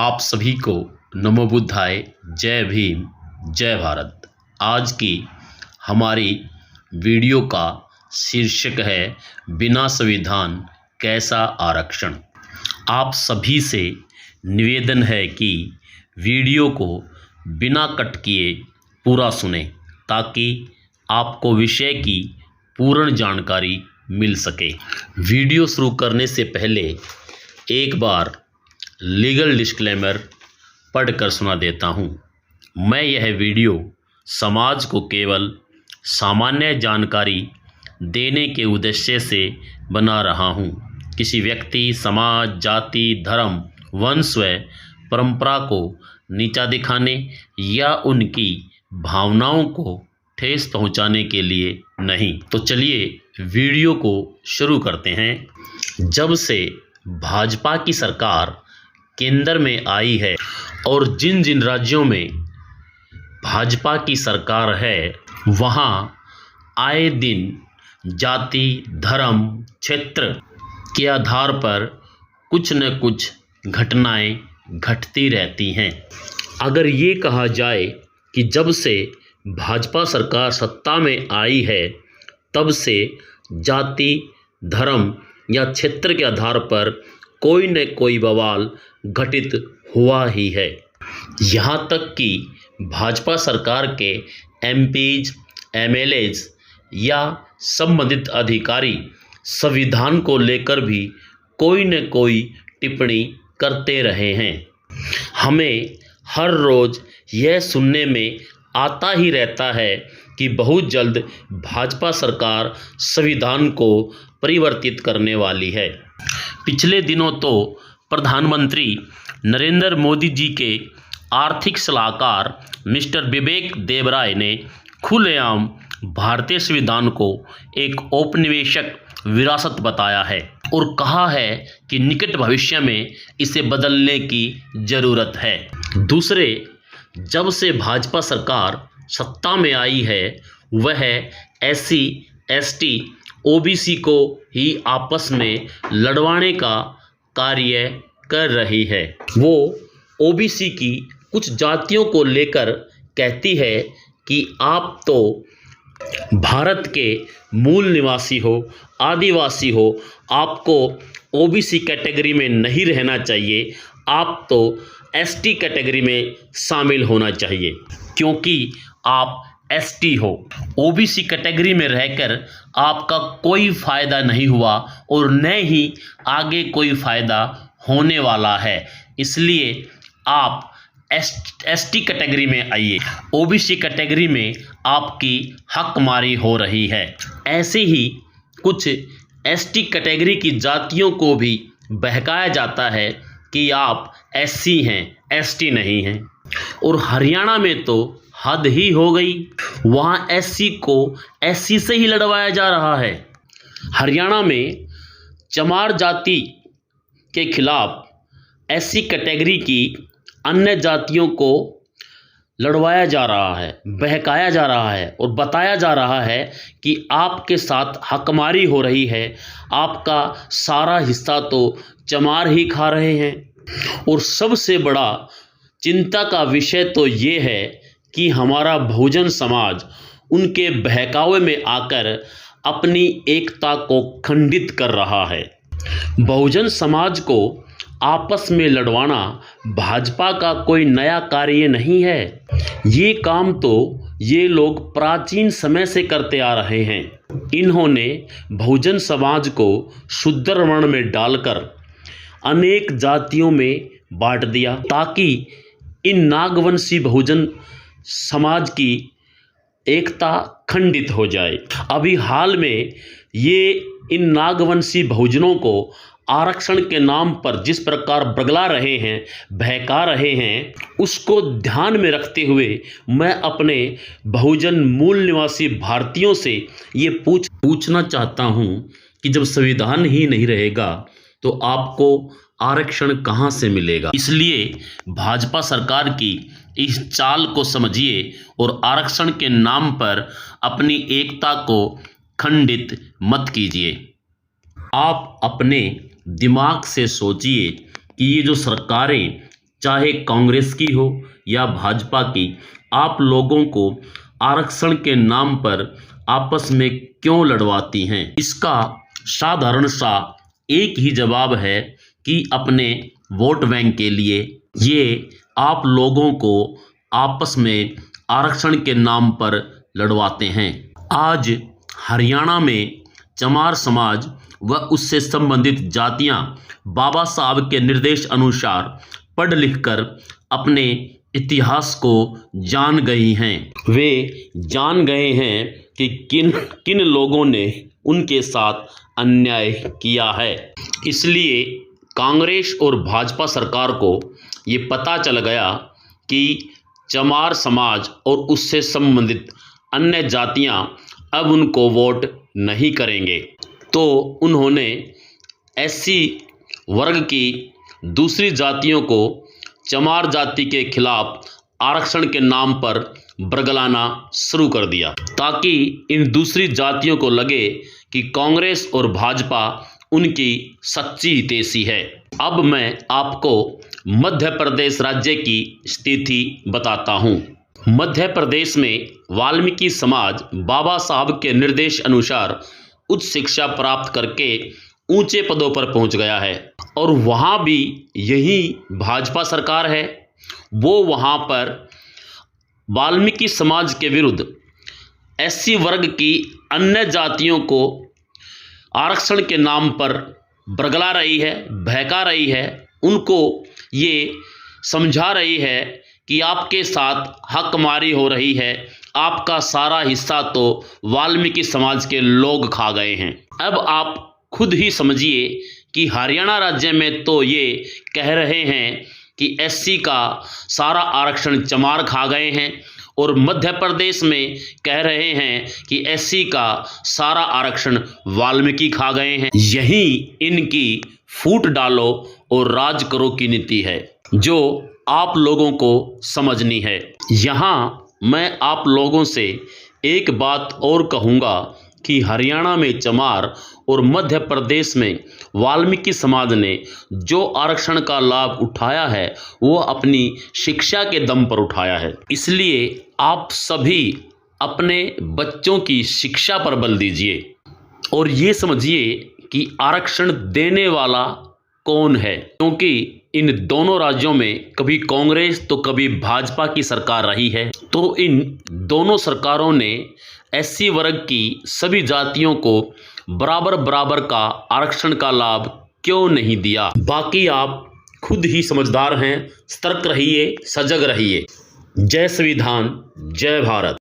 आप सभी को नमो बुद्धाय, जय भीम, जय भारत। आज की हमारी वीडियो का शीर्षक है बिना संविधान कैसा आरक्षण। आप सभी से निवेदन है कि वीडियो को बिना कट किए पूरा सुनें ताकि आपको विषय की पूर्ण जानकारी मिल सके। वीडियो शुरू करने से पहले एक बार लीगल डिस्क्लेमर पढ़कर सुना देता हूँ। मैं यह वीडियो समाज को केवल सामान्य जानकारी देने के उद्देश्य से बना रहा हूँ। किसी व्यक्ति, समाज, जाति, धर्म, वंश व परंपरा को नीचा दिखाने या उनकी भावनाओं को ठेस पहुँचाने के लिए नहीं। तो चलिए वीडियो को शुरू करते हैं। जब से भाजपा की सरकार केंद्र में आई है और जिन जिन राज्यों में भाजपा की सरकार है वहाँ आए दिन जाति, धर्म, क्षेत्र के आधार पर कुछ न कुछ घटनाएं घटती रहती हैं। अगर ये कहा जाए कि जब से भाजपा सरकार सत्ता में आई है तब से जाति, धर्म या क्षेत्र के आधार पर कोई न कोई बवाल घटित हुआ ही है। यहाँ तक कि भाजपा सरकार के एमपीज, एमएलएज या संबंधित अधिकारी संविधान को लेकर भी कोई न कोई टिप्पणी करते रहे हैं। हमें हर रोज़ यह सुनने में आता ही रहता है कि बहुत जल्द भाजपा सरकार संविधान को परिवर्तित करने वाली है। पिछले दिनों तो प्रधानमंत्री नरेंद्र मोदी जी के आर्थिक सलाहकार मिस्टर विवेक देबराय ने खुलेआम भारतीय संविधान को एक औपनिवेशिक विरासत बताया है और कहा है कि निकट भविष्य में इसे बदलने की ज़रूरत है। दूसरे, जब से भाजपा सरकार सत्ता में आई है वह SC, ST, OBC को ही आपस में लड़वाने का कार्य कर रही है। वो OBC की कुछ जातियों को लेकर कहती है कि आप तो भारत के मूल निवासी हो, आदिवासी हो, आपको OBC कैटेगरी में नहीं रहना चाहिए, आप तो ST कैटेगरी में शामिल होना चाहिए क्योंकि आप ST हो। OBC कैटेगरी में रहकर आपका कोई फ़ायदा नहीं हुआ और न ही आगे कोई फ़ायदा होने वाला है, इसलिए आप ST कैटेगरी में आइए। OBC कैटेगरी में आपकी हकमारी हो रही है। ऐसे ही कुछ ST कैटेगरी की जातियों को भी बहकाया जाता है कि आप SC हैं, ST नहीं हैं। और हरियाणा में तो हद ही हो गई, वहाँ SC को SC से ही लड़वाया जा रहा है। हरियाणा में चमार जाति के खिलाफ SC कैटेगरी की अन्य जातियों को लड़वाया जा रहा है, बहकाया जा रहा है और बताया जा रहा है कि आपके साथ हकमारी हो रही है, आपका सारा हिस्सा तो चमार ही खा रहे हैं। और सबसे बड़ा चिंता का विषय तो ये है कि हमारा बहुजन समाज उनके बहकावे में आकर अपनी एकता को खंडित कर रहा है। बहुजन समाज को आपस में लड़वाना भाजपा का कोई नया कार्य नहीं है। ये काम तो ये लोग प्राचीन समय से करते आ रहे हैं। इन्होंने बहुजन समाज को शूद्र वर्ण में डालकर अनेक जातियों में बांट दिया ताकि इन नागवंशी बहुजन समाज की एकता खंडित हो जाए। अभी हाल में ये इन नागवंशी बहुजनों को आरक्षण के नाम पर जिस प्रकार बगला रहे हैं, बहका रहे हैं, उसको ध्यान में रखते हुए मैं अपने बहुजन मूल निवासी भारतीयों से ये पूछना चाहता हूँ कि जब संविधान ही नहीं रहेगा तो आपको आरक्षण कहाँ से मिलेगा। इसलिए भाजपा सरकार की इस चाल को समझिए और आरक्षण के नाम पर अपनी एकता को खंडित मत कीजिए। आप अपने दिमाग से सोचिए कि ये जो सरकारें चाहे कांग्रेस की हो या भाजपा की, आप लोगों को आरक्षण के नाम पर आपस में क्यों लड़वाती हैं? इसका साधारण सा एक ही जवाब है कि अपने वोट बैंक के लिए ये आप लोगों को आपस में आरक्षण के नाम पर लड़वाते हैं। आज हरियाणा में चमार समाज व उससे संबंधित जातियां बाबा साहब के निर्देश अनुसार पढ़ लिखकर अपने इतिहास को जान गई हैं। वे जान गए हैं कि किन किन लोगों ने उनके साथ अन्याय किया है। इसलिए कांग्रेस और भाजपा सरकार को ये पता चल गया कि चमार समाज और उससे संबंधित अन्य जातियां अब उनको वोट नहीं करेंगे, तो उन्होंने एससी वर्ग की दूसरी जातियों को चमार जाति के खिलाफ आरक्षण के नाम पर बरगलाना शुरू कर दिया, ताकि इन दूसरी जातियों को लगे कि कांग्रेस और भाजपा उनकी सच्ची हितैषी है। अब मैं आपको मध्य प्रदेश राज्य की स्थिति बताता हूँ। मध्य प्रदेश में वाल्मीकि समाज बाबा साहब के निर्देश अनुसार उच्च शिक्षा प्राप्त करके ऊंचे पदों पर पहुंच गया है, और वहां भी यही भाजपा सरकार है। वो वहां पर वाल्मीकि समाज के विरुद्ध एससी वर्ग की अन्य जातियों को आरक्षण के नाम पर बरगला रही है, बहका रही है, उनको ये समझा रही है कि आपके साथ हकमारी हो रही है, आपका सारा हिस्सा तो वाल्मीकि समाज के लोग खा गए हैं। अब आप खुद ही समझिए कि हरियाणा राज्य में तो ये कह रहे हैं कि एससी का सारा आरक्षण चमार खा गए हैं, और मध्य प्रदेश में कह रहे हैं कि एससी का सारा आरक्षण वाल्मीकि खा गए हैं। यही इनकी फूट डालो और राज करो की नीति है, जो आप लोगों को समझनी है। यहाँ मैं आप लोगों से एक बात और कहूँगा कि हरियाणा में चमार और मध्य प्रदेश में वाल्मीकि समाज ने जो आरक्षण का लाभ उठाया है वो अपनी शिक्षा के दम पर उठाया है। इसलिए आप सभी अपने बच्चों की शिक्षा पर बल दीजिए और ये समझिए कि आरक्षण देने वाला कौन है, क्योंकि इन दोनों राज्यों में कभी कांग्रेस तो कभी भाजपा की सरकार रही है, तो इन दोनों सरकारों ने एससी वर्ग की सभी जातियों को बराबर बराबर का आरक्षण का लाभ क्यों नहीं दिया। बाकी आप खुद ही समझदार हैं, सतर्क रहिए, सजग रहिए। जय संविधान, जय भारत।